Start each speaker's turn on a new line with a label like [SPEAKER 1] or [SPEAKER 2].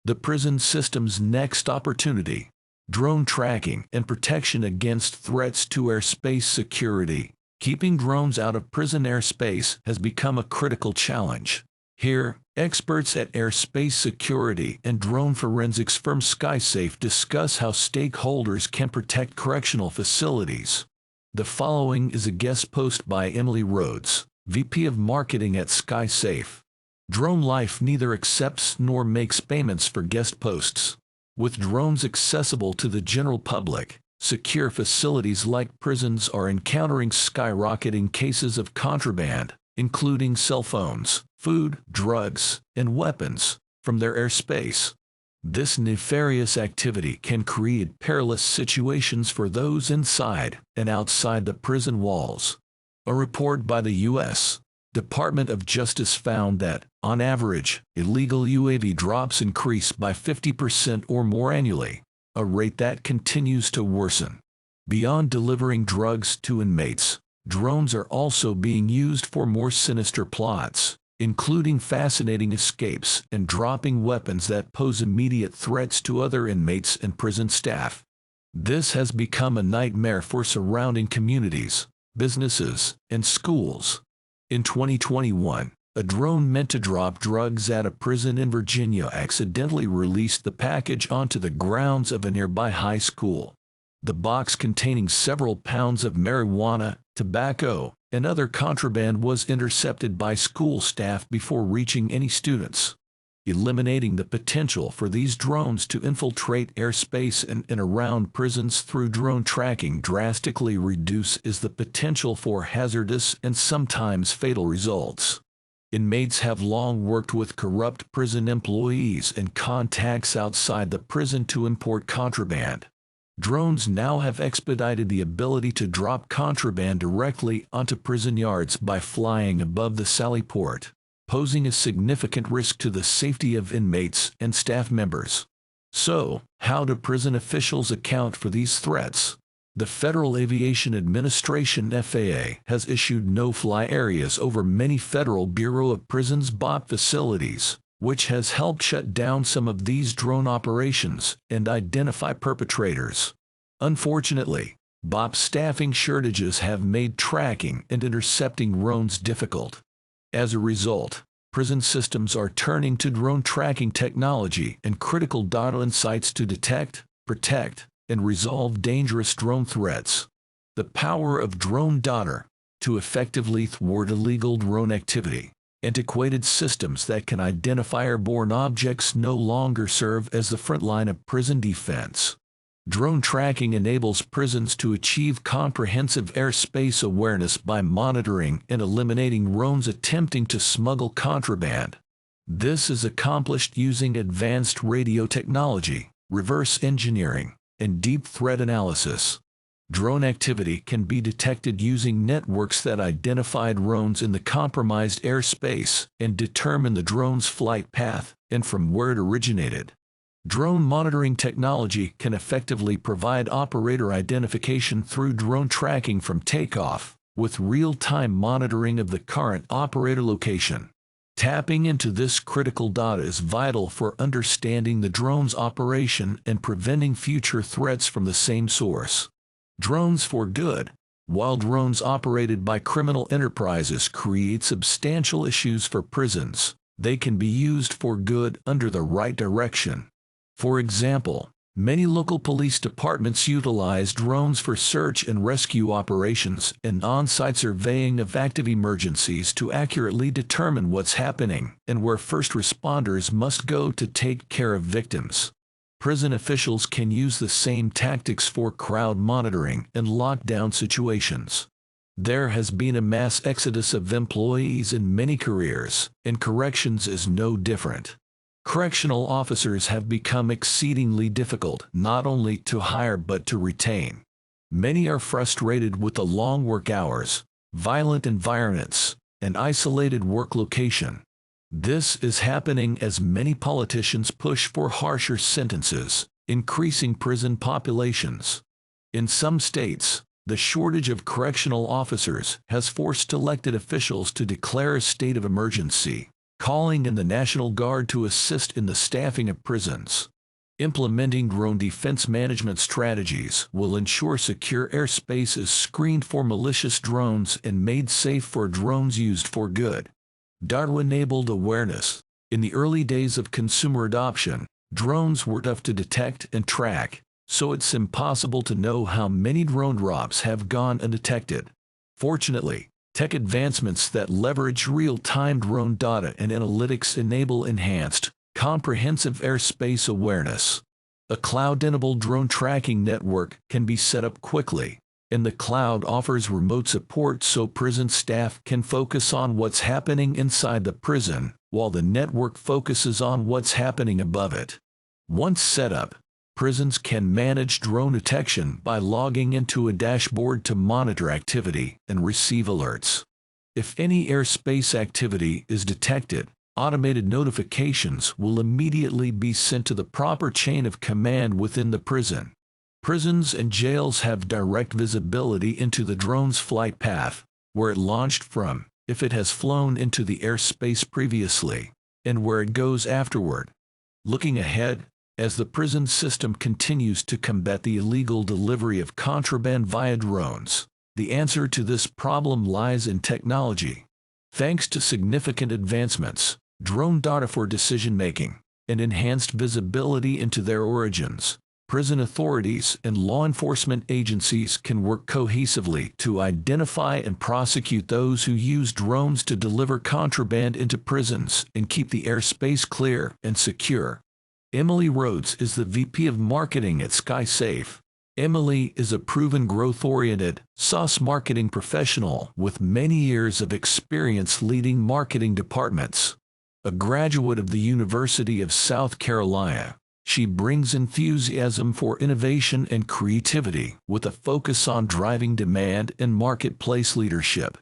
[SPEAKER 1] The prison system's next opportunity: drone tracking and protection against threats to airspace security. Keeping drones out of prison airspace has become a critical challenge. Here, experts at airspace security and drone forensics firm SkySafe discuss how stakeholders can protect correctional facilities. The following is a guest post by Emily Rhodes, VP of Marketing at SkySafe. DroneLife neither accepts nor makes payments for guest posts. With drones accessible to the general public, secure facilities like prisons are encountering skyrocketing cases of contraband, including cell phones, food, drugs, and weapons, from their airspace. This nefarious activity can create perilous situations for those inside and outside the prison walls. A report by the U.S. Department of Justice found that, on average, illegal UAV drops increase by 50% or more annually, a rate that continues to worsen. Beyond delivering drugs to inmates, drones are also being used for more sinister plots, including fascinating escapes and dropping weapons that pose immediate threats to other inmates and prison staff. This has become a nightmare for surrounding communities, businesses, and schools. In 2021, a drone meant to drop drugs at a prison in Virginia accidentally released the package onto the grounds of a nearby high school. The box containing several pounds of marijuana, tobacco, and other contraband was intercepted by school staff before reaching any students. Eliminating the potential for these drones to infiltrate airspace in and around prisons through drone tracking drastically reduces the potential for hazardous and sometimes fatal results. Inmates have long worked with corrupt prison employees and contacts outside the prison to import contraband. Drones now have expedited the ability to drop contraband directly onto prison yards by flying above the sally port, posing a significant risk to the safety of inmates and staff members. So, how do prison officials account for these threats? The Federal Aviation Administration (FAA) has issued no-fly areas over many Federal Bureau of Prisons (BOP) facilities, which has helped shut down some of these drone operations and identify perpetrators. Unfortunately, BOP staffing shortages have made tracking and intercepting drones difficult. As a result, prison systems are turning to drone tracking technology and critical data insights to detect, protect, and resolve dangerous drone threats. The power of drone data to effectively thwart illegal drone activity. Antiquated systems that can identify airborne objects no longer serve as the front line of prison defense. Drone tracking enables prisons to achieve comprehensive airspace awareness by monitoring and eliminating drones attempting to smuggle contraband. This is accomplished using advanced radio technology, reverse engineering, and deep threat analysis. Drone activity can be detected using networks that identify drones in the compromised airspace and determine the drone's flight path and from where it originated. Drone monitoring technology can effectively provide operator identification through drone tracking from takeoff, with real-time monitoring of the current operator location. Tapping into this critical data is vital for understanding the drone's operation and preventing future threats from the same source. Drones for good. While drones operated by criminal enterprises create substantial issues for prisons, they can be used for good under the right direction. For example, many local police departments utilize drones for search and rescue operations and on-site surveying of active emergencies to accurately determine what's happening and where first responders must go to take care of victims. Prison officials can use the same tactics for crowd monitoring and lockdown situations. There has been a mass exodus of employees in many careers, and corrections is no different. Correctional officers have become exceedingly difficult not only to hire but to retain. Many are frustrated with the long work hours, violent environments, and isolated work location. This is happening as many politicians push for harsher sentences, increasing prison populations. In some states, the shortage of correctional officers has forced elected officials to declare a state of emergency. calling in the National Guard to assist in the staffing of prisons. Implementing drone defense management strategies will ensure secure airspace is screened for malicious drones and made safe for drones used for good. Data-enabled awareness. In the early days of consumer adoption, drones were tough to detect and track, so it's impossible to know how many drone drops have gone undetected. Fortunately, tech advancements that leverage real-time drone data and analytics enable enhanced, comprehensive airspace awareness. A cloud-enabled drone tracking network can be set up quickly, and the cloud offers remote support so prison staff can focus on what's happening inside the prison, while the network focuses on what's happening above it. Once set up, prisons can manage drone detection by logging into a dashboard to monitor activity and receive alerts. If any airspace activity is detected, automated notifications will immediately be sent to the proper chain of command within the prison. Prisons and jails have direct visibility into the drone's flight path, where it launched from, if it has flown into the airspace previously, and where it goes afterward. Looking ahead, as the prison system continues to combat the illegal delivery of contraband via drones, the answer to this problem lies in technology. Thanks to significant advancements, drone data for decision-making, and enhanced visibility into their origins, prison authorities and law enforcement agencies can work cohesively to identify and prosecute those who use drones to deliver contraband into prisons and keep the airspace clear and secure. Emily Rhodes is the VP of Marketing at SkySafe. Emily is a proven growth-oriented, SaaS marketing professional with many years of experience leading marketing departments. A graduate of the University of South Carolina, she brings enthusiasm for innovation and creativity with a focus on driving demand and marketplace leadership.